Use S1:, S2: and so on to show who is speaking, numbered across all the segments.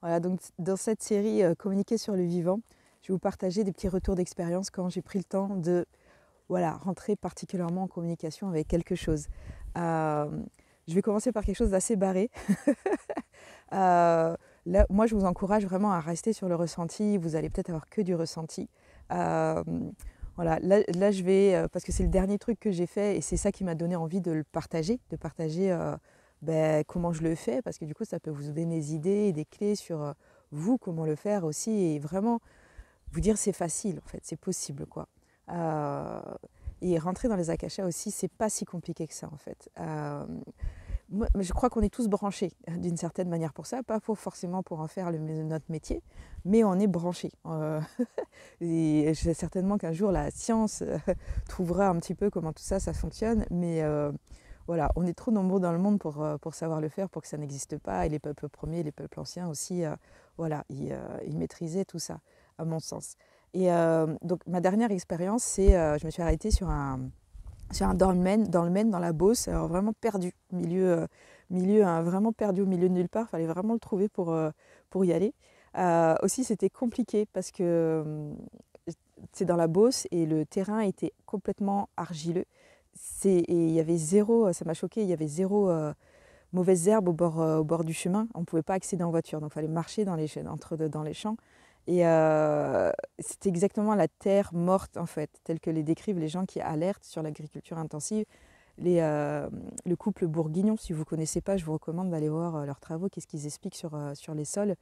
S1: Voilà, donc dans cette série Communiquer sur le vivant, je vais vous partager des petits retours d'expérience quand j'ai pris le temps de rentrer particulièrement en communication avec quelque chose. Euh, je vais commencer par quelque chose d'assez barré. Là, moi, je vous encourage vraiment à rester sur le ressenti. Vous allez peut-être avoir que du ressenti. Euh, voilà, là, je vais, parce que c'est le dernier truc que j'ai fait et c'est ça qui m'a donné envie de le partager, comment je le fais, parce que du coup, ça peut vous donner des idées et des clés sur vous, comment le faire aussi, et vraiment vous dire c'est facile, en fait, c'est possible, quoi. Euh, et rentrer dans les akashas aussi, c'est pas si compliqué que ça, en fait. Moi, je crois qu'on est tous branchés d'une certaine manière pour ça, pas forcément pour en faire notre métier, mais on est branchés. Et je sais certainement qu'un jour la science trouvera un petit peu comment tout ça, ça fonctionne, mais voilà, on est trop nombreux dans le monde pour savoir le faire, pour que ça n'existe pas. Et les peuples premiers, les peuples anciens aussi, voilà, ils maîtrisaient tout ça, à mon sens. Et donc ma dernière expérience, c'est je me suis arrêtée sur un dans le Maine, dans la Beauce, alors vraiment perdu, vraiment perdu au milieu de nulle part. Il fallait vraiment le trouver pour y aller. Aussi, c'était compliqué parce que c'est dans la Beauce et le terrain était complètement argileux. Et il y avait zéro, ça m'a choqué, il y avait zéro mauvaise herbe au bord du chemin. On ne pouvait pas accéder en voiture, donc il fallait marcher dans les champs. Et c'était exactement la terre morte, en fait, telle que les décrivent les gens qui alertent sur l'agriculture intensive. Le couple Bourguignon, si vous ne connaissez pas, je vous recommande d'aller voir leurs travaux, qu'est-ce qu'ils expliquent sur les sols.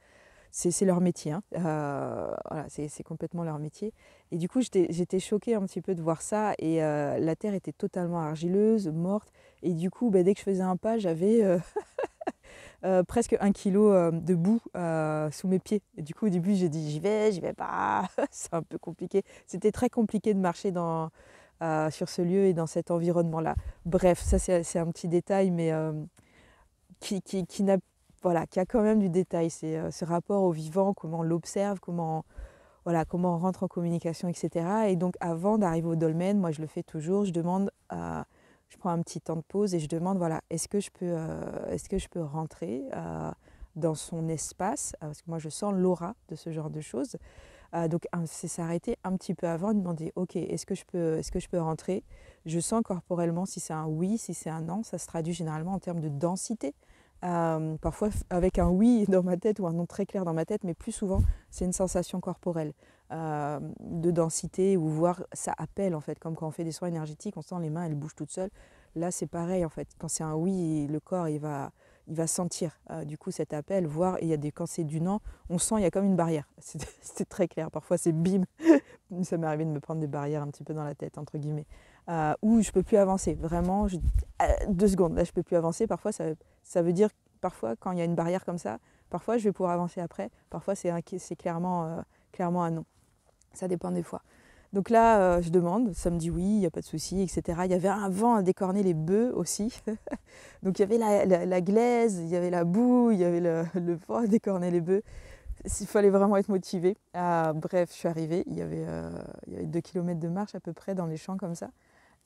S1: C'est leur métier, hein. Voilà, c'est complètement leur métier. Et du coup, j'étais choquée un petit peu de voir ça. Et la terre était totalement argileuse, morte. Et du coup, dès que je faisais un pas, j'avais presque 1 kilo de boue sous mes pieds. Et du coup, au début, j'ai dit j'y vais pas. C'est un peu compliqué. C'était très compliqué de marcher sur ce lieu et dans cet environnement-là. Bref, ça, c'est un petit détail, mais qui n'a voilà, qui a quand même du détail. C'est ce rapport au vivant, comment on l'observe, comment on rentre en communication, etc. Et donc, avant d'arriver au dolmen, moi, je le fais toujours, je prends un petit temps de pause et je demande, voilà, est-ce que je peux rentrer dans son espace, parce que moi, je sens l'aura de ce genre de choses. Donc, c'est s'arrêter un petit peu avant, demander, ok, est-ce que je peux rentrer? Je sens corporellement si c'est un oui, si c'est un non. Ça se traduit généralement en termes de densité. Parfois avec un oui dans ma tête ou un non très clair dans ma tête, mais plus souvent, c'est une sensation corporelle de densité, ou voir ça appelle, en fait, comme quand on fait des soins énergétiques, on sent les mains, elles bougent toutes seules. Là, c'est pareil, en fait. Quand c'est un oui, le corps, il va sentir du coup cet appel, voir, et quand c'est du non, on sent, il y a comme une barrière. C'est très clair. Parfois, c'est bim. Ça m'est arrivé de me prendre des barrières un petit peu dans la tête, entre guillemets. Où je peux plus avancer. Vraiment, 2 secondes, là, je peux plus avancer. Parfois, ça veut dire, parfois, quand il y a une barrière comme ça, parfois, je vais pouvoir avancer après. Parfois, c'est clairement un non. Ça dépend des fois. Donc là, je demande, ça me dit oui, il n'y a pas de souci, etc. Il y avait un vent à décorner les bœufs aussi. Donc il y avait la glaise, il y avait la boue, il y avait le vent à décorner les bœufs. Il fallait vraiment être motivé. Bref, je suis arrivée, il y avait 2 kilomètres de marche à peu près dans les champs comme ça.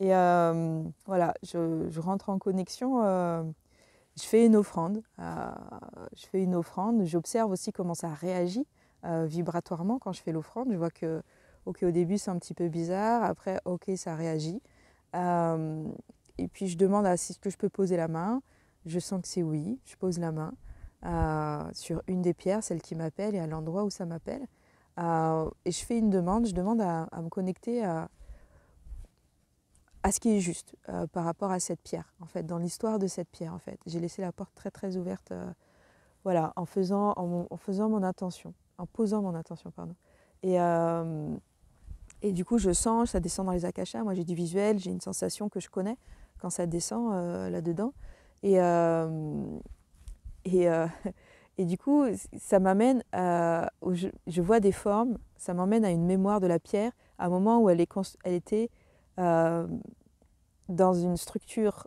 S1: Et voilà, je rentre en connexion, je fais une offrande. J'observe aussi comment ça réagit vibratoirement quand je fais l'offrande. Je vois que, ok, au début c'est un petit peu bizarre, après, ok, ça réagit. Euh, et puis je demande si est-ce que je peux poser la main. Je sens que c'est oui, je pose la main sur une des pierres, celle qui m'appelle, et à l'endroit où ça m'appelle. Et je fais une demande, je demande à me connecter à ce qui est juste par rapport à cette pierre, en fait, dans l'histoire de cette pierre, en fait. J'ai laissé la porte très très ouverte, voilà, en faisant mon intention, en posant mon intention, pardon. Et, euh, et du coup, je sens, ça descend dans les akashas. Moi, j'ai du visuel, j'ai une sensation que je connais quand ça descend là-dedans. Et, euh, et, euh, et du coup, ça m'amène je vois des formes, ça m'emmène à une mémoire de la pierre, à un moment où elle était euh, dans une structure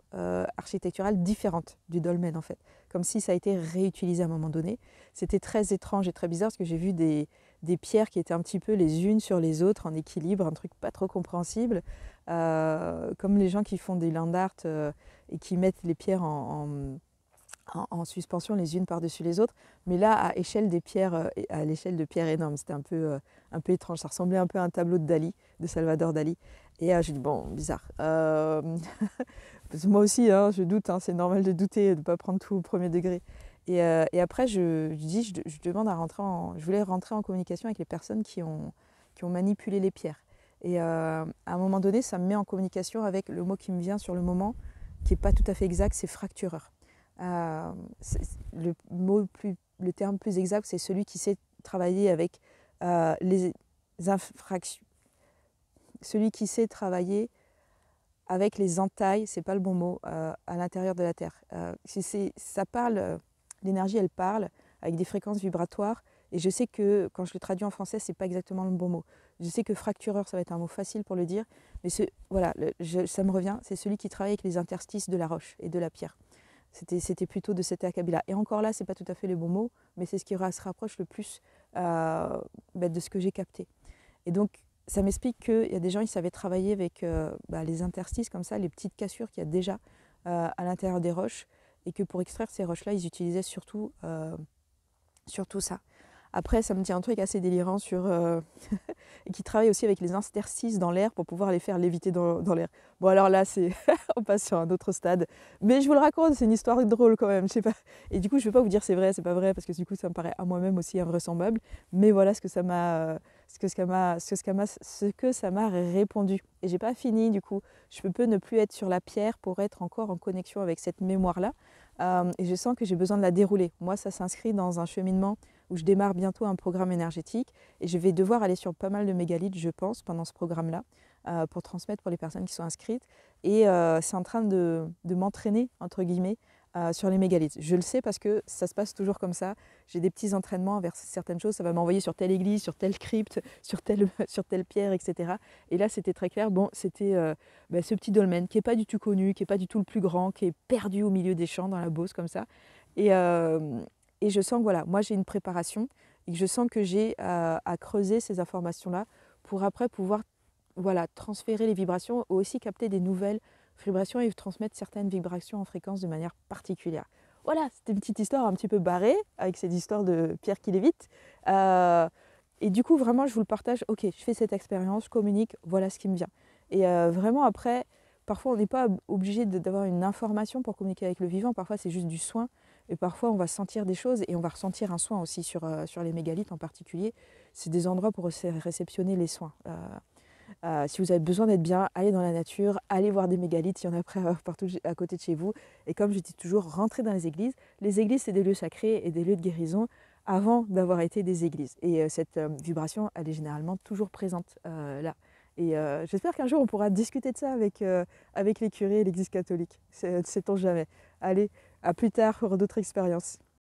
S1: architecturale différente du dolmen, en fait. Comme si ça a été réutilisé à un moment donné. C'était très étrange et très bizarre, parce que j'ai vu des pierres qui étaient un petit peu les unes sur les autres, en équilibre, un truc pas trop compréhensible. Comme les gens qui font des land art et qui mettent les pierres en suspension les unes par-dessus les autres, mais là à échelle des pierres, à l'échelle de pierres énormes. C'était un peu étrange, ça ressemblait un peu à un tableau de Dali, de Salvador Dali. Et j'ai dit bon, bizarre. Parce que moi aussi, hein, je doute, hein, c'est normal de douter, de ne pas prendre tout au premier degré. Et après, je demande à rentrer je voulais rentrer en communication avec les personnes qui ont manipulé les pierres. Et à un moment donné, ça me met en communication avec le mot qui me vient sur le moment, qui n'est pas tout à fait exact, c'est fractureur. Euh, le le terme plus exact, c'est celui qui sait travailler avec les infractions, celui qui sait travailler avec les entailles, c'est pas le bon mot, à l'intérieur de la Terre. Ça parle, l'énergie, elle parle avec des fréquences vibratoires. Et je sais que quand je le traduis en français, c'est pas exactement le bon mot. Je sais que fractureur, ça va être un mot facile pour le dire, mais voilà, ça me revient. C'est celui qui travaille avec les interstices de la roche et de la pierre. C'était plutôt de cet acabit-là. Et encore là, c'est pas tout à fait le bon mot, mais c'est ce qui se rapproche le plus de ce que j'ai capté. Et donc, ça m'explique qu'il y a des gens qui savaient travailler avec les interstices comme ça, les petites cassures qu'il y a déjà à l'intérieur des roches, et que pour extraire ces roches-là, ils utilisaient surtout ça. Après, ça me dit un truc assez délirant et qui travaille aussi avec les interstices dans l'air pour pouvoir les faire léviter dans l'air. Bon, alors là, on passe sur un autre stade. Mais je vous le raconte, c'est une histoire drôle quand même. Je sais pas. Et du coup, je ne vais pas vous dire c'est vrai, c'est pas vrai, parce que du coup, ça me paraît à moi-même aussi invraisemblable. Mais voilà ce que ça m'a répondu. Et j'ai pas fini, du coup. Je peux ne plus être sur la pierre pour être encore en connexion avec cette mémoire-là. Et je sens que j'ai besoin de la dérouler. Moi, ça s'inscrit dans un cheminement où je démarre bientôt un programme énergétique et je vais devoir aller sur pas mal de mégalithes, je pense, pendant ce programme-là, pour transmettre pour les personnes qui sont inscrites. Et c'est en train de m'entraîner, entre guillemets, sur les mégalithes. Je le sais parce que ça se passe toujours comme ça. J'ai des petits entraînements vers certaines choses. Ça va m'envoyer sur telle église, sur telle crypte, sur telle pierre, etc. Et là, c'était très clair. Bon, c'était ce petit dolmen qui n'est pas du tout connu, qui n'est pas du tout le plus grand, qui est perdu au milieu des champs dans la Beauce, comme ça. Et, et je sens que voilà, moi j'ai une préparation et que je sens que j'ai à creuser ces informations-là pour après pouvoir transférer les vibrations ou aussi capter des nouvelles vibrations et transmettre certaines vibrations en fréquence de manière particulière. Voilà, c'était une petite histoire un petit peu barrée avec cette histoire de pierre qui lévite. Et du coup, vraiment, je vous le partage. Ok, je fais cette expérience, je communique, voilà ce qui me vient. Et vraiment, après, parfois, on n'est pas obligé d'avoir une information pour communiquer avec le vivant. Parfois, c'est juste du soin. Et parfois, on va sentir des choses et on va ressentir un soin aussi sur les mégalithes en particulier. C'est des endroits pour réceptionner les soins. Si vous avez besoin d'être bien, allez dans la nature, allez voir des mégalithes, il y en a après partout à côté de chez vous. Et comme je dis toujours, rentrez dans les églises. Les églises, c'est des lieux sacrés et des lieux de guérison avant d'avoir été des églises. Et cette vibration, elle est généralement toujours présente là. Et j'espère qu'un jour, on pourra discuter de ça avec les curés et l'Église catholique. Sait-on jamais. Allez, à plus tard pour d'autres expériences.